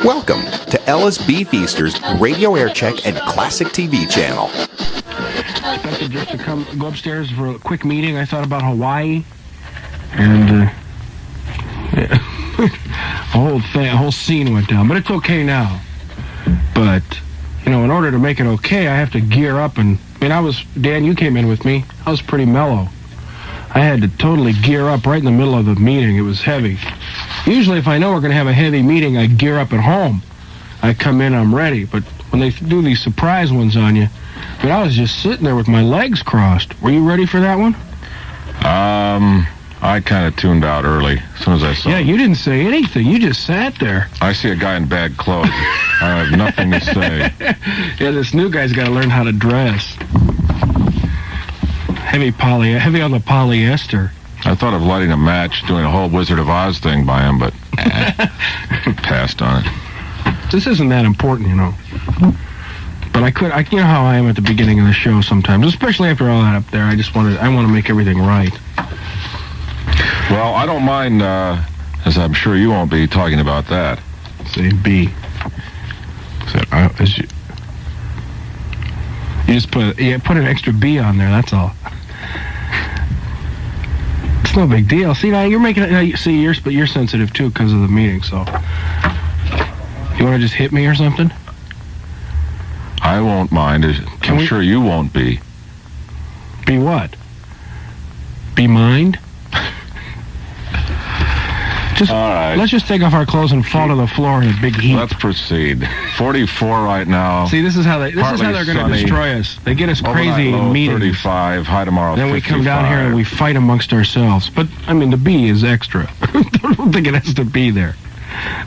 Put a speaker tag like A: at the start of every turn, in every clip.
A: Welcome to LSB Feaster's Radio Aircheck and Classic TV channel.
B: Expected just to go upstairs for a quick meeting. I thought about Hawaii, and a whole scene went down. But it's okay now. But in order to make it okay, I have to gear up. And Dan, you came in with me. I was pretty mellow. I had to totally gear up right in the middle of the meeting. It was heavy. Usually, if I know we're going to have a heavy meeting, I gear up at home. I come in, I'm ready. But when they do these surprise ones on you, I was just sitting there with my legs crossed. Were you ready for that one?
C: I kind of tuned out early as soon as I saw it.
B: Yeah, you didn't say anything. You just sat there.
C: I see a guy in bad clothes. I have nothing to say.
B: Yeah, this new guy's got to learn how to dress. Heavy on the polyester.
C: I thought of lighting a match, doing a whole Wizard of Oz thing by him, but passed on it.
B: This isn't that important, But you know how I am at the beginning of the show sometimes, especially after all that up there. I want to make everything right.
C: Well, I don't mind, as I'm sure you won't be talking about that.
B: Say B. You just put an extra B on there, that's all. It's no big deal. See, now you're making it, but you're sensitive too because of the meeting, so. You want to just hit me or something?
C: I won't mind. I'm sure you won't be.
B: Be what? Be mind?
C: All right.
B: Let's just take off our clothes and fall to the floor in a big heap.
C: Let's proceed. 44 right now.
B: See, this is how they're going to destroy us. They get us crazy in meetings.
C: 35, high tomorrow,
B: then
C: 55.
B: We come down here and we fight amongst ourselves. But, the B is extra. I don't think it has to be there.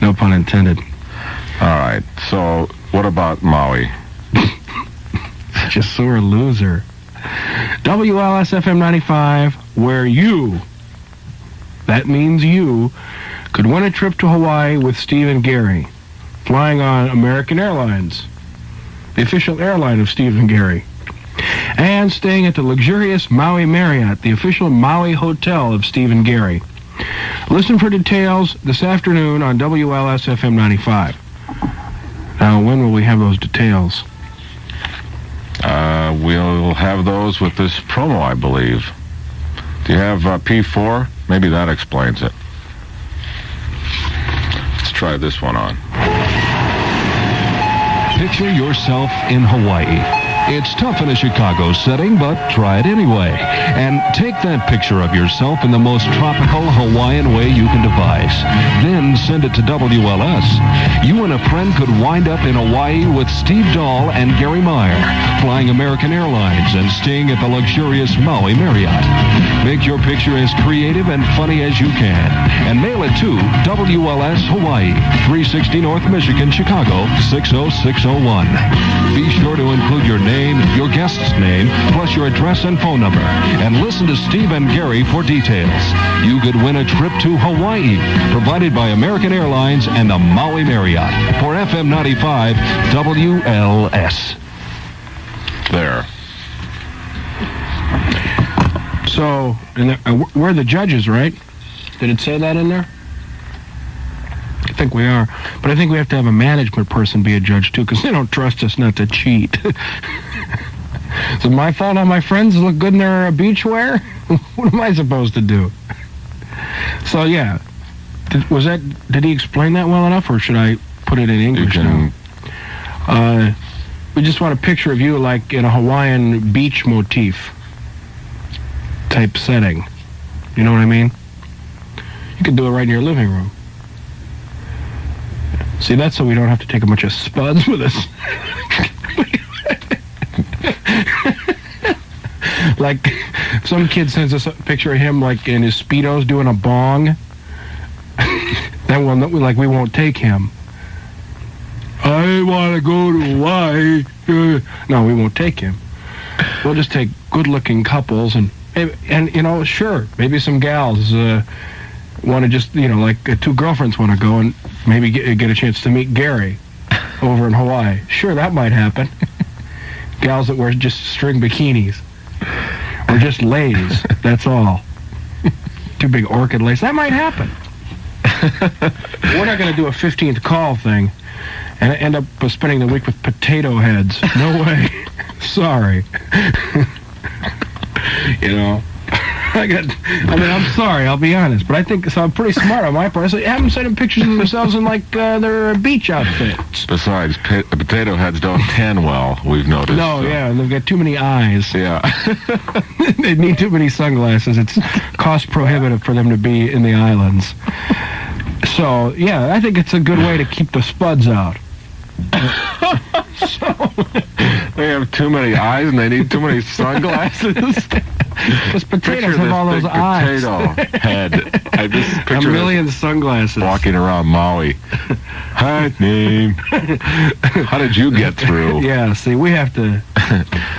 B: No pun intended.
C: All right. So, what about Maui?
B: Such a sore loser. WLS-FM 95, where you, that means you, could win a trip to Hawaii with Steve and Garry, flying on American Airlines, the official airline of Steve and Garry, and staying at the luxurious Maui Marriott, the official Maui hotel of Steve and Garry. Listen for details this afternoon on WLS-FM 95. Now, when will we have those details?
C: We'll have those with this promo, I believe. Do you have P4? Maybe that explains it. Let's try this one on.
D: Picture yourself in Hawaii. It's tough in a Chicago setting, but try it anyway. And take that picture of yourself in the most tropical Hawaiian way you can devise. Then send it to WLS. You and a friend could wind up in Hawaii with Steve Dahl and Garry Meyer, flying American Airlines and staying at the luxurious Maui Marriott. Make your picture as creative and funny as you can. And mail it to WLS Hawaii, 360 North Michigan, Chicago, 60601. Be sure to include your name, your guest's name, plus your address and phone number. And listen to Steve and Garry for details. You could win a trip to Hawaii, provided by American Airlines and the Maui Marriott. For FM 95, WLS.
C: There.
B: So, we're the judges, right? Did it say that in there? I think we are. But I think we have to have a management person be a judge, too, because they don't trust us not to cheat. Is it my fault all my friends look good in their beachwear? What am I supposed to do? So, yeah. Did he explain that well enough, or should I put it in English now? We just want a picture of you, like, in a Hawaiian beach motif type setting. You know what I mean? You could do it right in your living room. See, that's so we don't have to take a bunch of spuds with us. Like, some kid sends us a picture of him, like, in his Speedos doing a bong. Then we won't take him. I want to go to Hawaii. No, we won't take him. We'll just take good-looking couples and sure, maybe some gals want to just, like two girlfriends want to go and maybe get a chance to meet Garry over in Hawaii. Sure, that might happen. Gals that wear just string bikinis. Or just lays, that's all. Two big orchid lace. That might happen. We're not going to do a 15th call thing and end up spending the week with potato heads. No way. Sorry. I'm sorry, I'll be honest, but I think so. I'm pretty smart on my part. So have them send them pictures of themselves in their beach outfits.
C: Besides, potato heads don't tan well, we've noticed.
B: No,
C: so.
B: Yeah, and they've got too many eyes.
C: Yeah.
B: They need too many sunglasses. It's cost prohibitive for them to be in the islands. So, yeah, I think it's a good way to keep the spuds out.
C: They have too many eyes and they need too many sunglasses.
B: Because potatoes have all those eyes.
C: Potato head. I just picture
B: a million sunglasses
C: walking around Maui. Hi, name. How did you get through?
B: Yeah, see, we have to...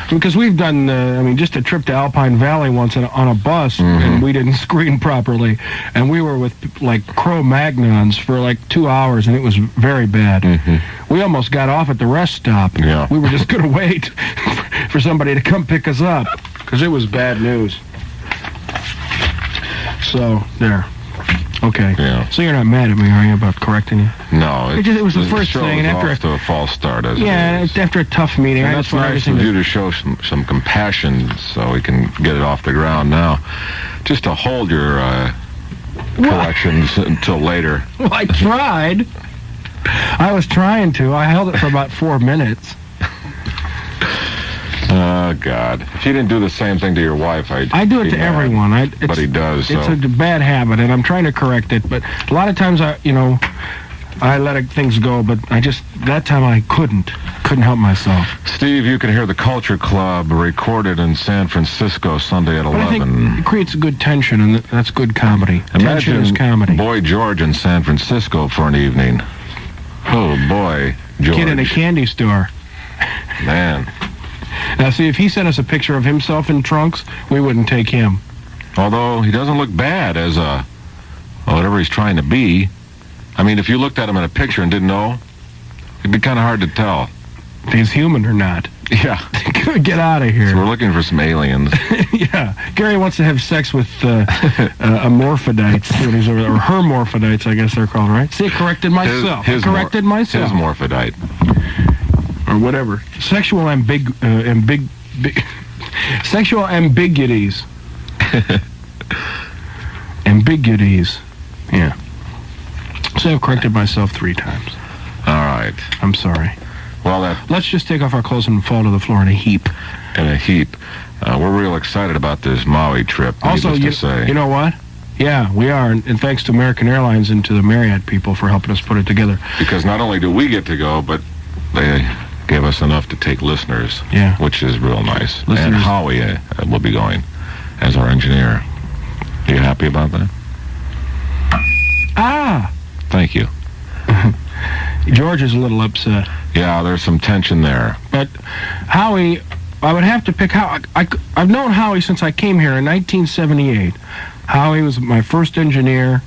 B: Because we've done, just a trip to Alpine Valley once on a bus, and we didn't screen properly. And we were with, Cro-Magnons for, 2 hours, and it was very bad. We almost got off at the rest stop.
C: Yeah.
B: We were just going to wait for somebody to come pick us up, because it was bad news. So, there. Okay.
C: Yeah.
B: So you're not mad at me, are you, about correcting you?
C: No.
B: It was the first thing, and after
C: off to a false start, as it is.
B: After a tough meeting,
C: and that's nice of you to show some compassion, so we can get it off the ground now. Just to hold your corrections until later.
B: Well, I tried. I was trying to. I held it for about 4 minutes.
C: Oh, God. If you didn't do the same thing to your wife, I
B: do it to everyone.
C: But he does, so.
B: It's a bad habit, and I'm trying to correct it. But a lot of times, I let things go, but that time I couldn't help myself.
C: Steve, you can hear the Culture Club recorded in San Francisco Sunday at 11.
B: I think it creates a good tension, and that's good comedy. Tension is comedy.
C: Boy George in San Francisco for an evening. Oh, boy, George.
B: Kid in a candy store.
C: Man.
B: Now, see, if he sent us a picture of himself in trunks, we wouldn't take him.
C: Although he doesn't look bad as whatever he's trying to be. I mean, if you looked at him in a picture and didn't know, it'd be kind of hard to tell.
B: If he's human or not.
C: Yeah.
B: Get out of here.
C: So we're looking for some aliens.
B: Yeah. Gary wants to have sex with amorphidites, or hermaphrodites, I guess they're called, right? See, I corrected myself.
C: His morphodite.
B: Or whatever. Sexual sexual ambiguities. Ambiguities. Yeah. So I've corrected myself 3 times.
C: All right.
B: I'm sorry.
C: Well,
B: let's just take off our clothes and fall to the floor in a heap.
C: We're real excited about this Maui trip.
B: Also, you know what? Yeah, we are, and thanks to American Airlines and to the Marriott people for helping us put it together.
C: Because not only do we get to go, but they gave us enough to take listeners, which is real nice. Listeners. And Howie will be going as our engineer. Are you happy about that?
B: Ah!
C: Thank you.
B: George is a little upset.
C: Yeah, there's some tension there.
B: But Howie, I would have to pick Howie. I've known Howie since I came here in 1978. Howie was my first engineer.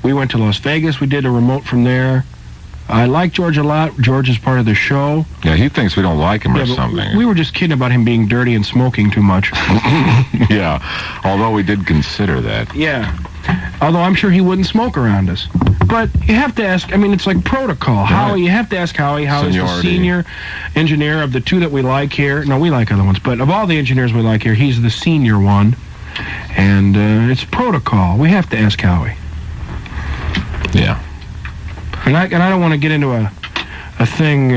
B: We went to Las Vegas. We did a remote from there. I like George a lot. George is part of the show.
C: Yeah, he thinks we don't like him or something.
B: We were just kidding about him being dirty and smoking too much.
C: Yeah, although we did consider that.
B: Yeah, although I'm sure he wouldn't smoke around us. But you have to ask, it's like protocol. Right. Howie, you have to ask Howie. Howie's the senior engineer of the 2 that we like here. No, we like other ones, but of all the engineers we like here, he's the senior one. And it's protocol. We have to ask Howie.
C: Yeah.
B: And I don't want to get into a thing,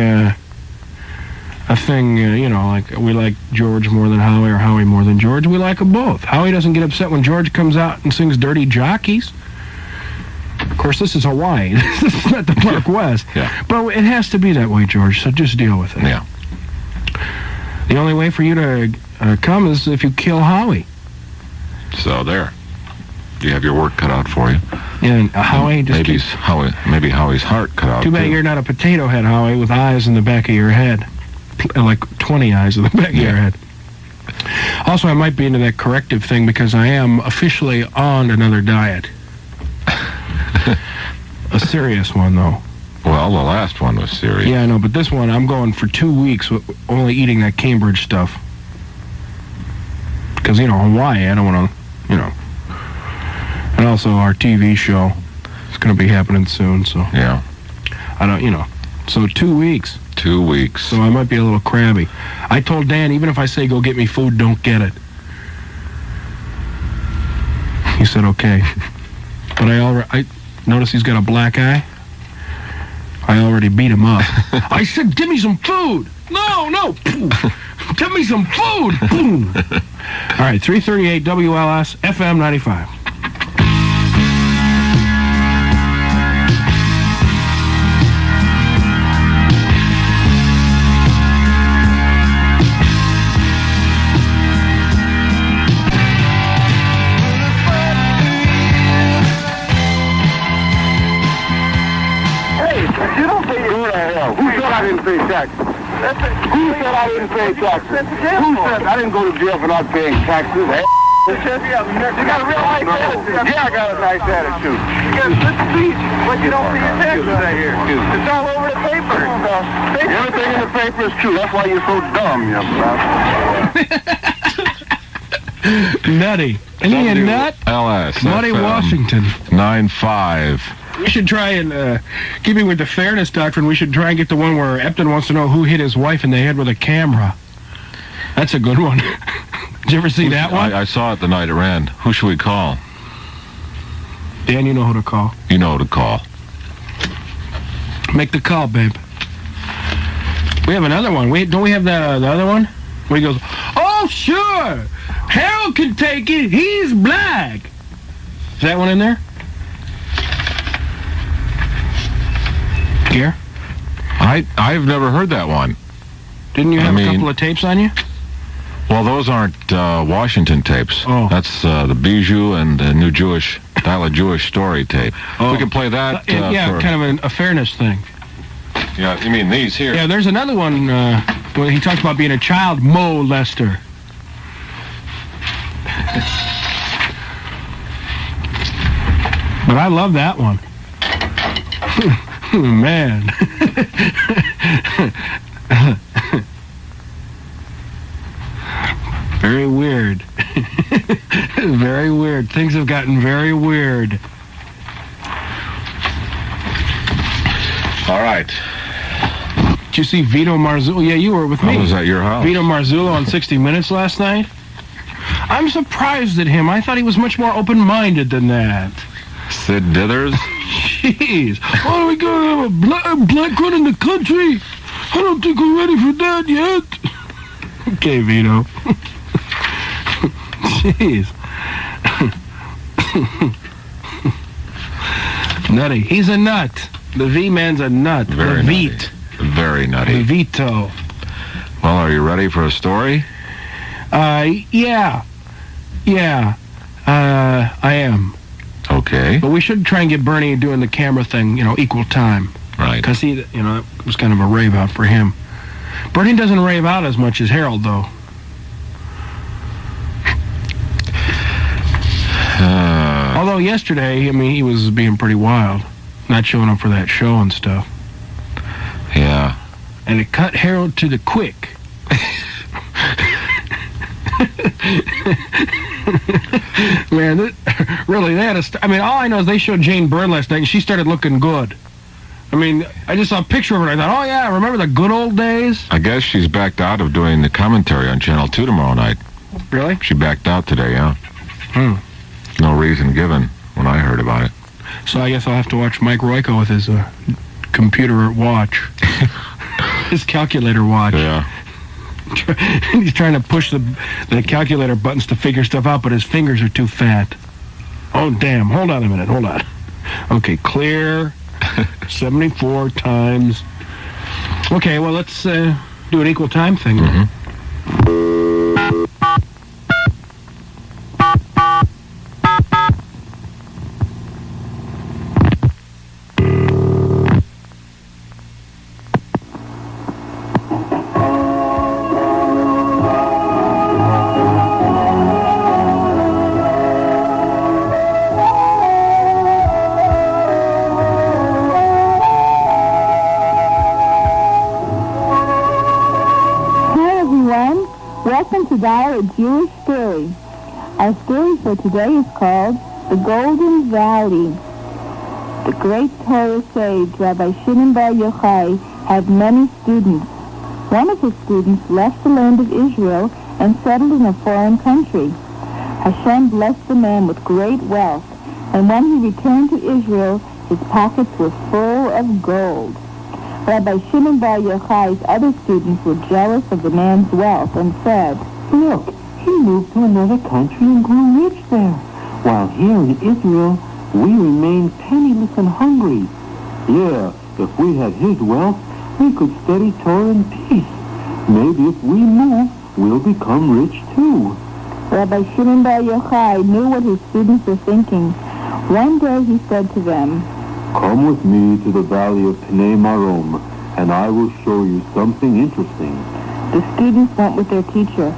B: like we like George more than Howie or Howie more than George. We like them both. Howie doesn't get upset when George comes out and sings Dirty Jockeys. Of course, this is Hawaii. This is not the Park West.
C: Yeah.
B: But it has to be that way, George, so just deal with it.
C: Yeah.
B: The only way for you to come is if you kill Howie.
C: So there. You have your work cut out for you.
B: Yeah, and Howie
C: maybe Howie's heart cut out.
B: Too bad you're not a potato head, Howie, with eyes in the back of your head. Like 20 eyes in the back of your head. Also, I might be into that corrective thing because I am officially on another diet. A serious one, though.
C: Well, the last one was serious.
B: Yeah, I know, but this one, I'm going for 2 weeks with only eating that Cambridge stuff. Because, Hawaii, I don't want to, And And also our TV show is going to be happening soon, so.
C: Yeah.
B: I don't, so 2 weeks.
C: 2 weeks.
B: So I might be a little crabby. I told Dan, even if I say go get me food, don't get it. He said okay. But I noticed he's got a black eye. I already beat him up. I said, give me some food. No. Give me some food. All right, 338 WLS-FM 95.
E: I didn't pay taxes? Who said I didn't pay taxes? Who said I didn't go to jail for not paying taxes? You got a real nice attitude. Yeah, I got a nice attitude. You got a good speech, but you don't pay your taxes out here. It's all over the paper. Everything in the paper is true. That's why you're so dumb, you
B: Nutty. Isn't he a nut?
C: WLS.
B: Nutty Washington.
C: 95.
B: We should try and, keeping with the fairness doctrine, we should try and get the one where Epton wants to know who hit his wife in the head with a camera. That's a good one. Did you ever see that one?
C: I saw it the night it ran. Who should we call?
B: Dan, you know who to call.
C: You know who to call.
B: Make the call, babe. We have another one. Don't we have the other one? Where he goes, oh, sure. Harold can take it. He's black. Is that one in there? Here?
C: I've never heard that one.
B: Didn't you have a couple of tapes on you?
C: Well, those aren't Washington tapes.
B: Oh.
C: That's the Bijou and the New Jewish, Dial a Jewish Story tape.
B: Oh.
C: We can play that.
B: Yeah, kind of a fairness thing.
C: Yeah, you mean these here?
B: Yeah, there's another one where he talks about being a child molester. But I love that one. Man. Very weird. Very weird. Things have gotten very weird.
C: All right.
B: Did you see Vito Marzullo? Yeah, you were with me.
C: I was at your house.
B: Vito Marzullo on 60 Minutes last night. I'm surprised at him. I thought he was much more open-minded than that.
C: Sid Dithers?
B: Jeez. Oh, we gonna have a black one in the country? I don't think we're ready for that yet. Okay, Vito. Jeez. Nutty. He's a nut. The V-man's a nut.
C: Very
B: the
C: nutty.
B: Veet.
C: Very nutty.
B: The Vito.
C: Well, are you ready for a story?
B: Yeah. Yeah. I am.
C: Okay.
B: But we should try and get Bernie doing the camera thing, equal time.
C: Right.
B: Because he, it was kind of a rave out for him. Bernie doesn't rave out as much as Harold, though. Although yesterday, he was being pretty wild. Not showing up for that show and stuff.
C: Yeah.
B: And it cut Harold to the quick. Man, really, they had all I know is they showed Jane Byrne last night, and she started looking good. I just saw a picture of her, and I thought, oh, yeah, remember the good old days?
C: I guess she's backed out of doing the commentary on Channel 2 tomorrow night.
B: Really?
C: She backed out today, yeah. No reason given when I heard about it.
B: So I guess I'll have to watch Mike Royko with his computer watch. His calculator watch.
C: Yeah.
B: He's trying to push the calculator buttons to figure stuff out, but his fingers are too fat. Oh, damn. Hold on a minute. Hold on. Okay, clear. 74 times. Okay, well, let's do an equal time thing.
F: Welcome to Dial a Jewish Story. Our story for today is called The Golden Valley. The great Torah sage, Rabbi Shimon Bar Yochai, had many students. One of his students left the land of Israel and settled in a foreign country. Hashem blessed the man with great wealth, and when he returned to Israel, his pockets were full of gold. Rabbi Shimon Bar Yochai's other students were jealous of the man's wealth and said,
G: "Look, he moved to another country and grew rich there, while here in Israel, we remain penniless and hungry. Yeah, if we had his wealth, we could study Torah in peace. Maybe if we move, we'll become rich too."
F: Rabbi Shimon Bar Yochai knew what his students were thinking. One day he said to them,
G: "Come with me to the valley of Pnei Marom, and I will show you something interesting."
F: The students went with their teacher.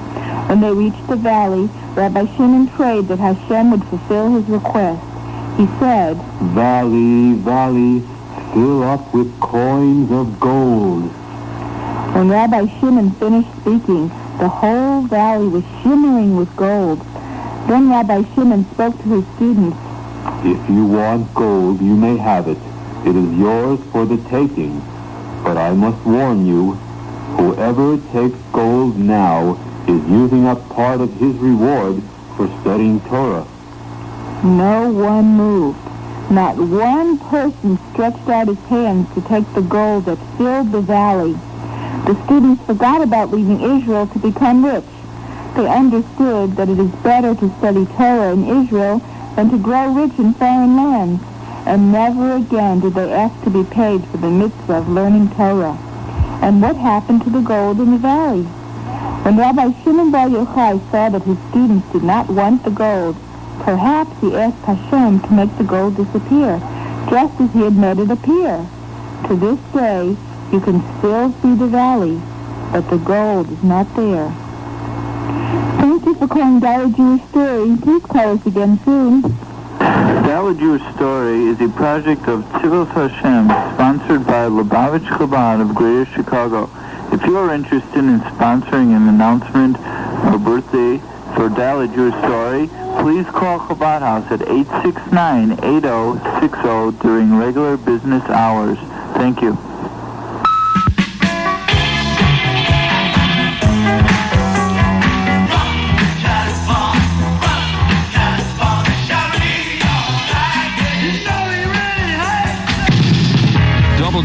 F: When they reached the valley, Rabbi Shimon prayed that Hashem would fulfill his request. He said,
G: "Valley, valley, fill up with coins of gold."
F: When Rabbi Shimon finished speaking, the whole valley was shimmering with gold. Then Rabbi Shimon spoke to his students.
G: "If you want gold, you may have it. It is yours for the taking. But I must warn you, whoever takes gold now is using up part of his reward for studying Torah."
F: No one moved. Not one person stretched out his hands to take the gold that filled the valley. The students forgot about leaving Israel to become rich. They understood that it is better to study Torah in Israel than to grow rich in foreign lands. And never again did they ask to be paid for the mitzvah of learning Torah. And what happened to the gold in the valley? When Rabbi Shimon Bar Yochai saw that his students did not want the gold, perhaps he asked Hashem to make the gold disappear, just as he had made it appear. To this day, you can still see the valley, but the gold is not there. Thank you for calling Garry Jewish Story. Please call us again soon.
H: Garry Jewish Story is a project of Tzivos Hashem, sponsored by Lubavitch Chabad of Greater Chicago. If you are interested in sponsoring an announcement or birthday for Garry Jewish Story, please call Chabad House at 869-8060 during regular business hours. Thank you.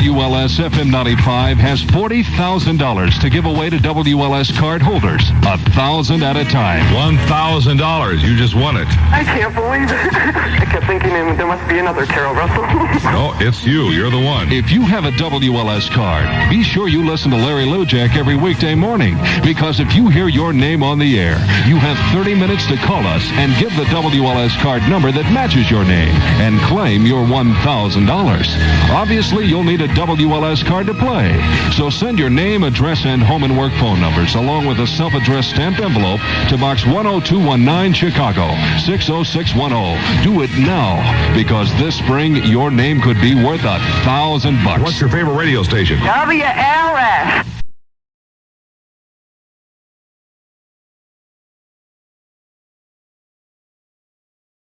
D: WLS-FM 95 has $40,000 to give away to WLS card holders. 1,000 at a time.
C: $1,000. You just won it.
I: I can't believe it. I kept thinking there must be another Carol Russell.
C: No, it's you. You're the one.
D: If you have a WLS card, be sure you listen to Larry Lojak every weekday morning, because if you hear your name on the air, you have 30 minutes to call us and give the WLS card number that matches your name and claim your $1,000. Obviously, you'll need a WLS card to play. So send your name, address, and home and work phone numbers along with a self-addressed stamped envelope to Box 10219 Chicago 60610. Do it now, because this spring your name could be worth $1,000.
C: What's your favorite radio station?
I: WLS.